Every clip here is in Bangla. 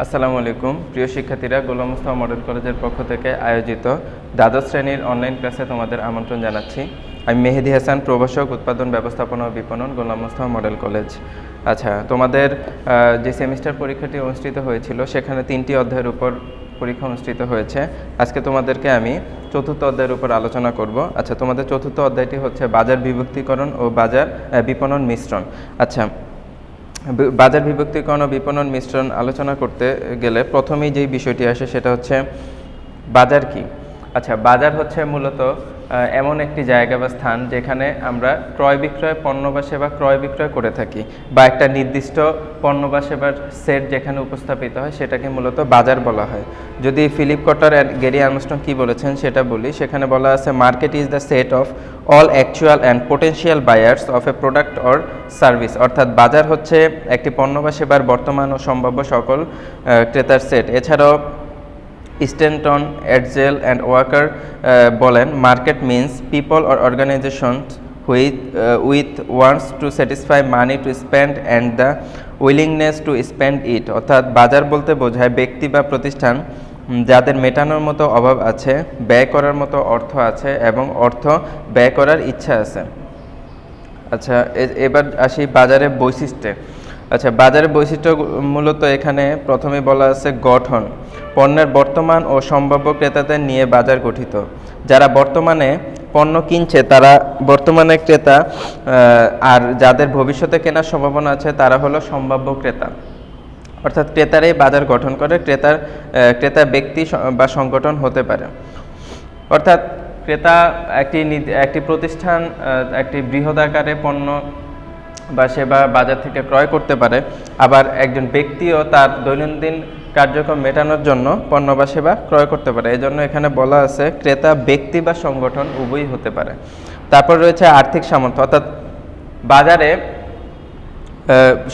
আসসালামু আলাইকুম প্রিয় শিক্ষার্থীরা, গোলাম মোস্তফা মডেল কলেজের পক্ষ থেকে আয়োজিত দ্বাদশ শ্রেণীর অনলাইন ক্লাসে তোমাদের আমন্ত্রণ জানাচ্ছি। আমি মেহেদি হাসান, প্রভাষক, উৎপাদন ব্যবস্থাপনা ও বিপণন, গোলাম মোস্তফা মডেল কলেজ। আচ্ছা, তোমাদের যে সেমিস্টার পরীক্ষাটি অনুষ্ঠিত হয়েছিল সেখানে 3টি অধ্যায়ের উপর পরীক্ষা অনুষ্ঠিত হয়েছে। আজকে তোমাদেরকে আমি চতুর্থ অধ্যায়ের উপর আলোচনা করব। আচ্ছা, তোমাদের চতুর্থ অধ্যায়টি হচ্ছে বাজার বিভক্তিকরণ ও বাজার বিপণন মিশ্রণ। আচ্ছা, বাজার বিভক্তিকরণ ও বিপণন মিশ্রণ আলোচনা করতে গেলে প্রথমেই যেই বিষয়টি আসে সেটা হচ্ছে বাজার কি। আচ্ছা, বাজার হচ্ছে মূলত এমন একটি জায়গা বা স্থান যেখানে আমরা ক্রয় বিক্রয় পণ্য বা সেবা ক্রয় বিক্রয় করে থাকি, বা একটা নির্দিষ্ট পণ্য বা সেবার সেট যেখানে উপস্থাপিত হয় সেটাকে মূলত বাজার বলা হয়। যদি ফিলিপ কটার অ্যান্ড গ্যারি আর্মস্ট্রং কি বলেছেন সেটা বলি, সেখানে বলা আছে market is the set of all actual and potential buyers of A product or service. অর্থাৎ বাজার হচ্ছে একটি পণ্য বা সেবার বর্তমান ও সম্ভাব্য সকল ক্রেতার সেট। এছাড়াও স্ট্যানটন, এডজেল অ্যান্ড ওয়াকার বলেন market means people or organisations with wants to satisfy money to spend and the willingness to spend it. অর্থাৎ বাজার বলতে বোঝায় ব্যক্তি বা প্রতিষ্ঠান যাদের মেটানোর মতো অভাব আছে, ব্যয় করার মতো অর্থ আছে এবং অর্থ ব্যয় করার ইচ্ছা আছে। আচ্ছা, এবার আসি বাজারের বৈশিষ্ট্যে। আচ্ছা, বাজারের বৈশিষ্ট্য মূলত এখানে প্রথমে বলা আছে গঠন। পণ্যের বর্তমান ও সম্ভাব্য ক্রেতাদের নিয়ে বাজার গঠিত। যারা বর্তমানে পণ্য কিনছে তারা বর্তমানে ক্রেতা, আর যাদের ভবিষ্যতে কেনার সম্ভাবনা আছে তারা হলো সম্ভাব্য ক্রেতা। অর্থাৎ ক্রেতারাই বাজার গঠন করে। ক্রেতা ব্যক্তি বা সংগঠন হতে পারে। অর্থাৎ ক্রেতা একটি প্রতিষ্ঠান একটি বৃহৎ আকারে পণ্য বা সেবা বাজার থেকে ক্রয় করতে পারে, আবার একজন ব্যক্তিও তার দৈনন্দিন কার্যক্রম মেটানোর জন্য পণ্য বা সেবা ক্রয় করতে পারে। এই জন্য এখানে বলা আছে ক্রেতা ব্যক্তি বা সংগঠন উভয়ই হতে পারে। তারপর রয়েছে আর্থিক সামর্থ্য। অর্থাৎ বাজারে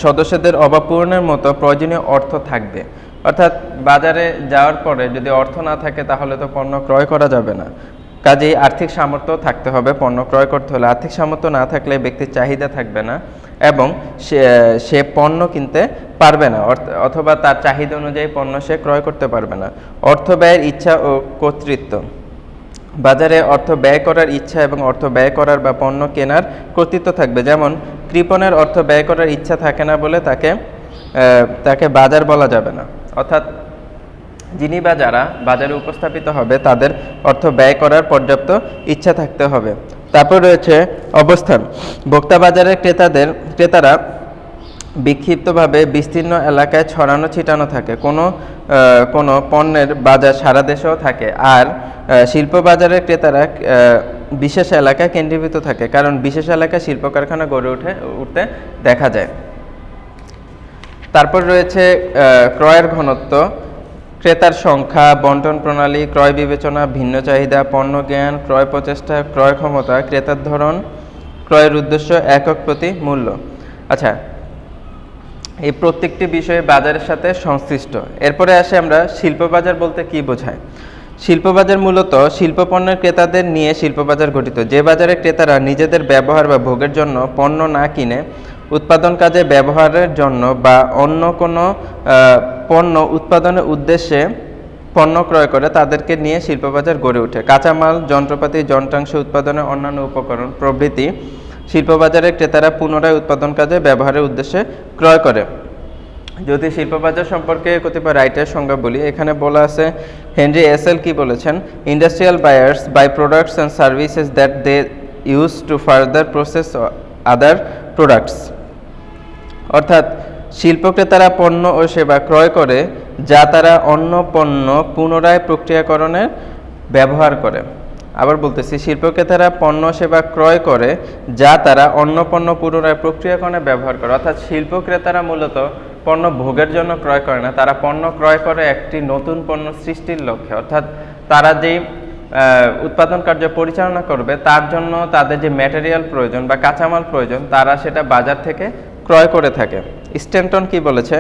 সদস্যদের অভাব পূরণের মতো প্রয়োজনীয় অর্থ থাকবে। অর্থাৎ বাজারে যাওয়ার পরে যদি অর্থ না থাকে তাহলে তো পণ্য ক্রয় করা যাবে না। কাজেই আর্থিক সামর্থ্য থাকতে হবে পণ্য ক্রয় করতে হলে। আর্থিক সামর্থ্য না থাকলে ব্যক্তির চাহিদা থাকবে না এবং সে পণ্য কিনতে পারবে না, অথবা তার চাহিদা অনুযায়ী পণ্য সে ক্রয় করতে পারবে না। অর্থ ব্যয়ের ইচ্ছা ও কর্তৃত্ব। বাজারে অর্থ ব্যয় করার ইচ্ছা এবং অর্থ ব্যয় করার বা পণ্য কেনার কর্তৃত্ব থাকবে। যেমন কৃপণের অর্থ ব্যয় করার ইচ্ছা থাকে না বলে তাকে বাজার বলা যাবে না। অর্থাৎ যিনি বা যারা বাজারে উপস্থাপিত হবে তাদের অর্থ ব্যয় করার পর্যাপ্ত ইচ্ছা থাকতে হবে। তারপর রয়েছে অবস্থান। ভোক্তা বাজারের ক্রেতারা বিক্ষিপ্তভাবে বিস্তীর্ণ এলাকায় ছড়ানো ছিটানো থাকে। কোনো পণ্যের বাজার সারা দেশেও থাকে। আর শিল্প বাজারের ক্রেতারা বিশেষ এলাকায় কেন্দ্রীভূত থাকে, কারণ বিশেষ এলাকায় শিল্প কারখানা গড়ে উঠতে দেখা যায়। তারপর রয়েছে ক্রয়ের ঘনত্ব, ক্রেতার সংখ্যা, বন্টন প্রণালী, ক্রয় বিবেচনা, ভিন্ন চাহিদা, পণ্য জ্ঞান, ক্রয় প্রচেষ্টা, ক্রয় ক্ষমতা, ক্রেতার ধরন, ক্রয়ের উদ্দেশ্য, একক প্রতি মূল্য। আচ্ছা, এই প্রত্যেকটি বিষয়ে বাজারের সাথে সংশ্লিষ্ট। এরপরে আসে আমরা শিল্প বাজার বলতে কি বোঝায়। শিল্প বাজার মূলত শিল্প পণ্যের ক্রেতাদের নিয়ে শিল্প বাজার গঠিত, যে বাজারে ক্রেতারা নিজেদের ব্যবহার বা ভোগের জন্য পণ্য না কিনে উৎপাদন কাজে ব্যবহারের জন্য বা অন্য কোনো পণ্য উৎপাদনের উদ্দেশ্যে পণ্য ক্রয় করে তাদেরকে নিয়ে শিল্পবাজার গড়ে ওঠে। কাঁচামাল, যন্ত্রপাতি, যন্ত্রাংশ উৎপাদনের অন্যান্য উপকরণ প্রভৃতি শিল্পবাজারের ক্রেতারা পুনরায় উৎপাদন কাজে ব্যবহারের উদ্দেশ্যে ক্রয় করে। যদি শিল্পবাজার সম্পর্কে কতিপয় রাইটের সংজ্ঞা বলি, এখানে বলা আছে হেনরি এসেল কি বলেছেন, industrial buyers buy products and services that they use to further process other products. অর্থাৎ শিল্প ক্রেতারা পণ্য ও সেবা ক্রয় করে যা তারা অন্য পণ্য পুনরায় প্রক্রিয়াকরণে ব্যবহার করে। আবার বলতেছি, শিল্প ক্রেতারা পণ্য সেবা ক্রয় করে যা তারা অন্য পণ্য পুনরায় প্রক্রিয়াকরণে ব্যবহার করে। অর্থাৎ শিল্প ক্রেতারা মূলত পণ্য ভোগের জন্য ক্রয় করে না, তারা পণ্য ক্রয় করে একটি নতুন পণ্য সৃষ্টির লক্ষ্যে। অর্থাৎ তারা যেই উৎপাদন কার্য পরিচালনা করবে তার জন্য তাদের যে ম্যাটেরিয়াল প্রয়োজন বা কাঁচামাল প্রয়োজন তারা সেটা বাজার থেকে ক্রয় করে থাকে। স্ট্যানটন কি বলেছে,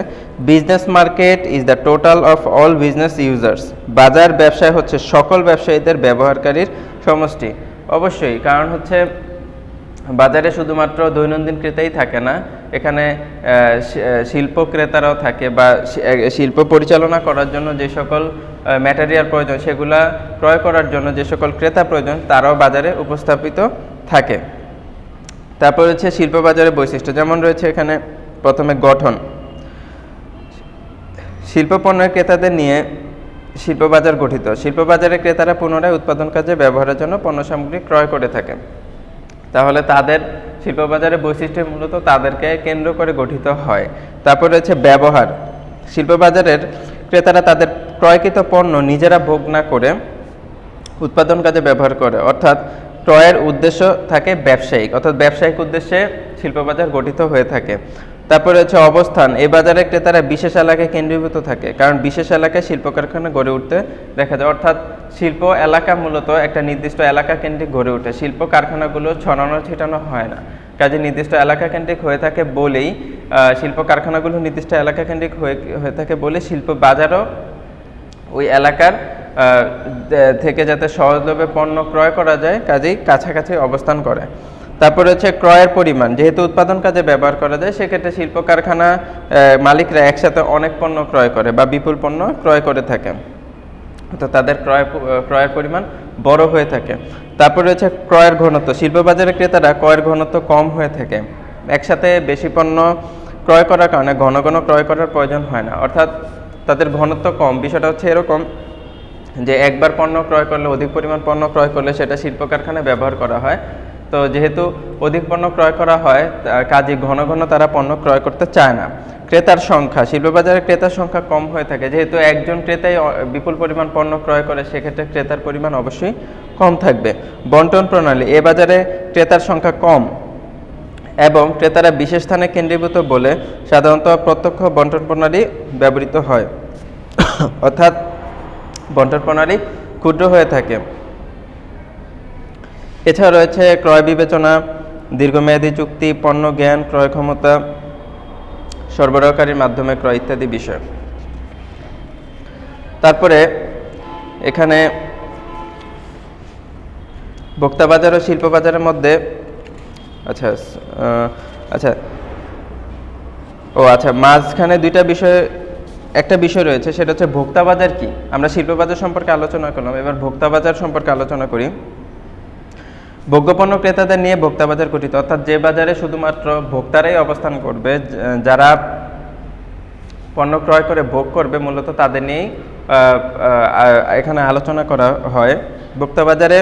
business market is the total of all business users. বাজার ব্যবসায় হচ্ছে সকল ব্যবসায়ীদের ব্যবহারকারীর সমষ্টি। অবশ্যই, কারণ হচ্ছে বাজারে শুধুমাত্র দৈনন্দিন ক্রেতাই থাকে না, এখানে শিল্প ক্রেতারাও থাকে বা শিল্প পরিচালনা করার জন্য যে সকল ম্যাটেরিয়াল প্রয়োজন সেগুলা ক্রয় করার জন্য যে সকল ক্রেতা প্রয়োজন তারাও বাজারে উপস্থাপিত থাকে। তারপর হচ্ছে শিল্প বাজারের বৈশিষ্ট্য, যেমন রয়েছে এখানে প্রথমে গঠন। শিল্প পণ্যের ক্রেতাদের নিয়ে শিল্প বাজার গঠিত। শিল্প বাজারে ক্রেতারা পুনরায় উৎপাদন কাজে ব্যবহারের জন্য পণ্য সামগ্রী ক্রয় করে থাকে। তাহলে তাদের শিল্প বাজারের বৈশিষ্ট্য মূলত তাদেরকে কেন্দ্র করে গঠিত হয়। তারপর রয়েছে ব্যবহার। শিল্প বাজারের ক্রেতারা তাদের ক্রয়কৃত পণ্য নিজেরা ভোগ না করে উৎপাদন কাজে ব্যবহার করে, অর্থাৎ ক্রয়ের উদ্দেশ্য থাকে ব্যবসায়িক, অর্থাৎ ব্যবসায়িক উদ্দেশ্যে শিল্প বাজার গঠিত হয়ে থাকে। তারপরে হচ্ছে অবস্থান। এই বাজারে ক্রেতারা বিশেষ এলাকায় কেন্দ্রীভূত থাকে, কারণ বিশেষ এলাকায় শিল্প কারখানা গড়ে উঠতে দেখা যায়, অর্থাৎ শিল্প এলাকা মূলত একটা নির্দিষ্ট এলাকা কেন্দ্রিক গড়ে ওঠে। শিল্প কারখানাগুলো ছড়ানো ছিটানো হয় না, কাজে নির্দিষ্ট এলাকা কেন্দ্রিক হয়ে থাকে বলেই শিল্প কারখানাগুলো নির্দিষ্ট এলাকা কেন্দ্রিক হয়ে থাকে বলে শিল্প বাজারও ওই এলাকার থেকে যাতে সহজলভ্যে পণ্য ক্রয় করা যায় কাজেই কাছাকাছি অবস্থান করে। তারপরে হচ্ছে ক্রয়ের পরিমাণ। যেহেতু উৎপাদন কাজে ব্যবহার করা যায় সেক্ষেত্রে শিল্প কারখানা মালিকরা একসাথে অনেক পণ্য ক্রয় করে বা বিপুল পণ্য ক্রয় করে থাকে, তো তাদের ক্রয়ের পরিমাণ বড় হয়ে থাকে। তারপরে হচ্ছে ক্রয়ের ঘনত্ব। শিল্প বাজারে ক্রেতারা ক্রয়ের ঘনত্ব কম হয়ে থাকে, একসাথে বেশি পণ্য ক্রয় করার কারণে ঘন ঘন ক্রয় করার প্রয়োজন হয় না, অর্থাৎ তাদের ঘনত্ব কম। বিষয়টা হচ্ছে এরকম যে একবার পণ্য ক্রয় করলে, অধিক পরিমাণ পণ্য ক্রয় করলে সেটা শিল্প কারখানায় ব্যবহার করা হয়। তো যেহেতু অধিক পণ্য ক্রয় করা হয় কাজে ঘন ঘন তারা পণ্য ক্রয় করতে চায় না। ক্রেতার সংখ্যা। শিল্প বাজারে ক্রেতার সংখ্যা কম হয়ে থাকে, যেহেতু একজন ক্রেতাই বিপুল পরিমাণ পণ্য ক্রয় করে সেক্ষেত্রে ক্রেতার পরিমাণ অবশ্যই কম থাকবে। বন্টন প্রণালী। এ বাজারে ক্রেতার সংখ্যা কম এবং ক্রেতারা বিশেষ স্থানে কেন্দ্রীভূত বলে সাধারণত প্রত্যক্ষ বন্টন প্রণালী ব্যবহৃত হয়, অর্থাৎ বন্টন প্রণালী ক্ষুদ্র হয়ে থাকে। এছাড়া রয়েছে ক্রয় বিবেচনা, দীর্ঘমেয়াদী চুক্তি, পণ্য জ্ঞান, ক্রয় ক্ষমতা, সরবরাহকারীর মাধ্যমে ক্রয় ইত্যাদি বিষয়। তারপরে এখানে ভোক্তা বাজার ও শিল্প বাজারের মধ্যে মাঝখানে দুইটা বিষয়, একটা বিষয় রয়েছে, সেটা হচ্ছে ভোক্তা বাজার কি। আমরা শিল্প বাজার সম্পর্কে আলোচনা করলাম, এবার ভোক্তা বাজার সম্পর্কে আলোচনা করি। ভোগ্যপণ্য ক্রেতাদের নিয়ে ভোক্তা বাজার গঠিত, অর্থাৎ যে বাজারে শুধুমাত্র ভোক্তারাই অবস্থান করবে, যারা পণ্য ক্রয় করে ভোগ করবে মূলত তাদের নিয়েই এখানে আলোচনা করা হয়। ভোক্তা বাজারে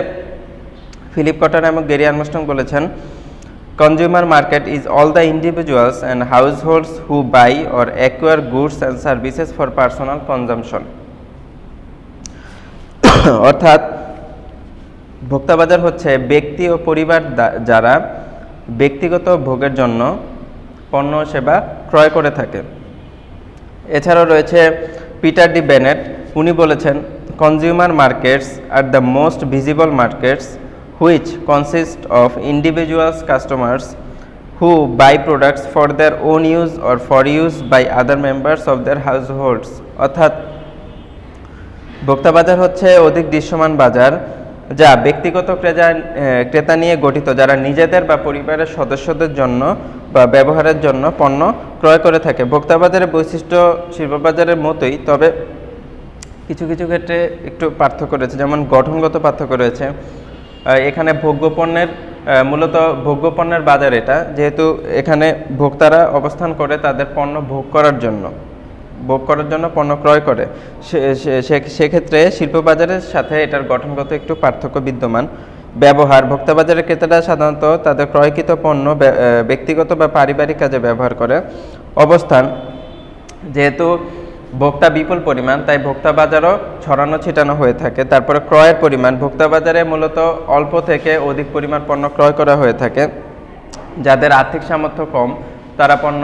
ফিলিপ কটন এবং গেরি আর্মস্ট্রং বলেছেন, consumer market is all the individuals and households who buy or acquire goods and services for personal consumption. অর্থাৎ ভোক্তা বাজার হচ্ছে ব্যক্তি ও পরিবার যারা ব্যক্তিগত ভোগের জন্য পণ্য সেবা ক্রয় করে থাকে। এছাড়াও রয়েছে পিটার ডি বেনেট, উনি বলেছেন, consumer markets are the most visible markets which consist of individuals customers who buy products for their own use or for use by other members of their households. অর্থাৎ ভোক্তা বাজার হচ্ছে অধিক দৃশ্যমান বাজার যা ব্যক্তিগত ক্রেতা নিয়ে গঠিত, যারা নিজেদের বা পরিবারের সদস্যদের জন্য বা ব্যবহারের জন্য পণ্য ক্রয় করে থাকে। ভোক্তা বাজারের বৈশিষ্ট্য শিল্প বাজারের মতোই, তবে কিছু কিছু ক্ষেত্রে একটু পার্থক্য রয়েছে, যেমন গঠনগত পার্থক্য রয়েছে। এখানে মূলত ভোগ্যপণ্যের বাজার এটা, যেহেতু এখানে ভোক্তারা অবস্থান করে তাদের পণ্য ভোগ করার জন্য পণ্য ক্রয় করে, সেক্ষেত্রে শিল্প বাজারের সাথে এটার গঠনগত একটু পার্থক্য বিদ্যমান। ব্যবহার। ভোক্তা বাজারের ক্রেতারা সাধারণত তাদের ক্রয়কৃত পণ্য ব্যক্তিগত বা পারিবারিক কাজে ব্যবহার করে। অবস্থান। যেহেতু ভোক্তা বিপুল পরিমাণ তাই ভোক্তা বাজারও ছড়ানো ছিটানো হয়ে থাকে। তারপরে ক্রয়ের পরিমাণ। ভোক্তা বাজারে মূলত অল্প থেকে অধিক পরিমাণ পণ্য ক্রয় করা হয়ে থাকে। যাদের আর্থিক সামর্থ্য কম তারা পণ্য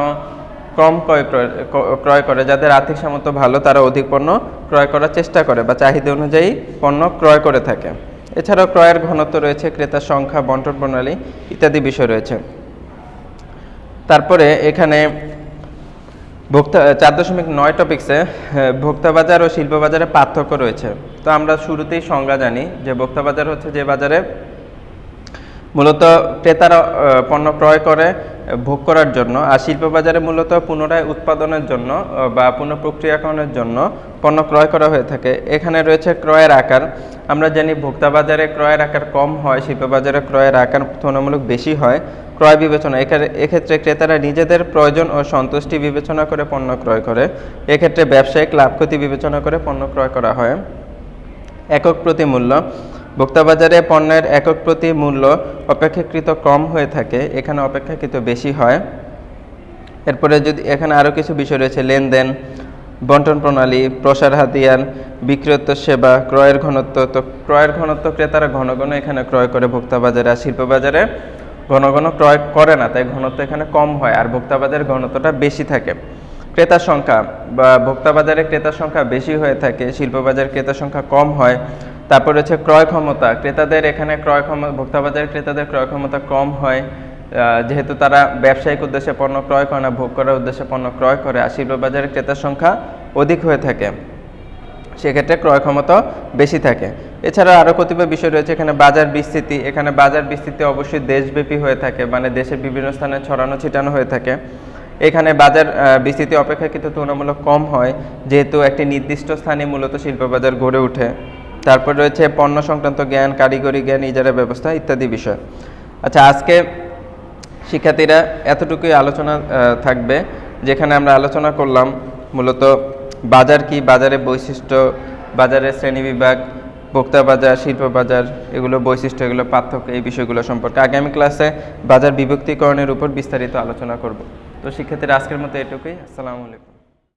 কম ক্রয় করে, যাদের আর্থিক সামর্থ্য ভালো তারা অধিক পণ্য ক্রয় করার চেষ্টা করে বা চাহিদা অনুযায়ী পণ্য ক্রয় করে থাকে। এছাড়াও ক্রয়ের ঘনত্ব রয়েছে, ক্রেতার সংখ্যা, বন্টন প্রণালী ইত্যাদি বিষয় রয়েছে। তারপরে এখানে 4.9 টপিক্সে ভোক্তা বাজার ও শিল্প বাজারে পার্থক্য রয়েছে। তো আমরা শুরুতেই সংজ্ঞা জানি যে ভোক্তা বাজার হচ্ছে যে বাজারে মূলত ক্রেতারা পণ্য ক্রয় করে ভোগ করার জন্য, আর শিল্প বাজারে মূলত পুনরায় উৎপাদনের জন্য বা পুনঃপ্রক্রিয়াকরণের জন্য পণ্য ক্রয় করা হয়ে থাকে। এখানে রয়েছে ক্রয়ের আকার। আমরা জানি ভোক্তা বাজারে ক্রয়ের আকার কম হয়, শিল্প বাজারে ক্রয়ের আকার তুলনামূলক বেশি হয়। ক্রয় বিবেচনা, এক্ষেত্রে ক্রেতারা নিজেদের প্রয়োজন ও সন্তুষ্টি বিবেচনা করে পণ্য ক্রয় করে। এক্ষেত্রে ব্যবসায়িক লাভ ক্ষতি বিবেচনা করে পণ্য ক্রয় করা হয়। একক প্রতি মূল্য, ভোক্তা বাজারে পণ্যের একক প্রতি মূল্য অপেক্ষাকৃত কম হয়ে থাকে, এখানে অপেক্ষাকৃত বেশি হয়। এরপরে যদি এখানে আরও কিছু বিষয় রয়েছে, লেনদেন, বন্টন প্রণালী, প্রসার হাতিয়ার, বিক্রয়োত্তর সেবা, ক্রয়ের ঘনত্ব। তো ক্রয়ের ঘনত্ব ক্রেতারা ঘন ঘন এখানে ক্রয় করে ভোক্তা বাজারে, আর শিল্প বাজারে ঘন ঘন ক্রয় করে না, তাই ঘনত্ব এখানে কম হয়, আর ভোক্তা বাজারে ঘনত্বটা বেশি থাকে। ক্রেতার সংখ্যা বা ভোক্তা বাজারে ক্রেতার সংখ্যা বেশি হয়ে থাকে, শিল্প বাজারে ক্রেতার সংখ্যা কম হয়। তারপর হচ্ছে ক্রয় ক্ষমতা, ক্রেতাদের এখানে ভোক্তা বাজারে ক্রেতাদের ক্রয় ক্ষমতা কম হয়, যেহেতু তারা ব্যবসায়িক উদ্দেশ্যে পণ্য ক্রয় করে না, ভোগ করার উদ্দেশ্যে পণ্য ক্রয় করে। আর শিল্প বাজারে ক্রেতার সংখ্যা অধিক হয়ে থাকে, সেক্ষেত্রে ক্রয় ক্ষমতা বেশি থাকে। এছাড়া আরও কতিপয় বিষয় রয়েছে। এখানে বাজার বিস্তৃতি, এখানে বাজার বিস্তৃতি অবশ্যই দেশব্যাপী হয়ে থাকে, মানে দেশের বিভিন্ন স্থানে ছড়ানো ছিটানো হয়ে থাকে। এখানে বাজার বিস্তৃতি অপেক্ষাকৃত তুলনামূলক কম হয়, যেহেতু একটি নির্দিষ্ট স্থানে মূলত শিল্প বাজার গড়ে ওঠে। তারপর রয়েছে পণ্য সংক্রান্ত জ্ঞান, কারিগরি জ্ঞান, ইজারা ব্যবস্থা ইত্যাদি বিষয়। আচ্ছা, আজকে শিক্ষার্থীরা এতটুকুই আলোচনা থাকবে, যেখানে আমরা আলোচনা করলাম মূলত বাজার কি, বাজারের বৈশিষ্ট্য, বাজারের শ্রেণীবিভাগ, ভোক্তা বাজার, শিল্প বাজার, এগুলো বৈশিষ্ট্য, এগুলো পার্থক্য, এই বিষয়গুলো সম্পর্কে আগামী ক্লাসে বাজার বিভক্তিকরণের উপর বিস্তারিত আলোচনা করব। তো শিক্ষার্থীরা আজকের মতো এটুকুই। আসসালামু আলাইকুম।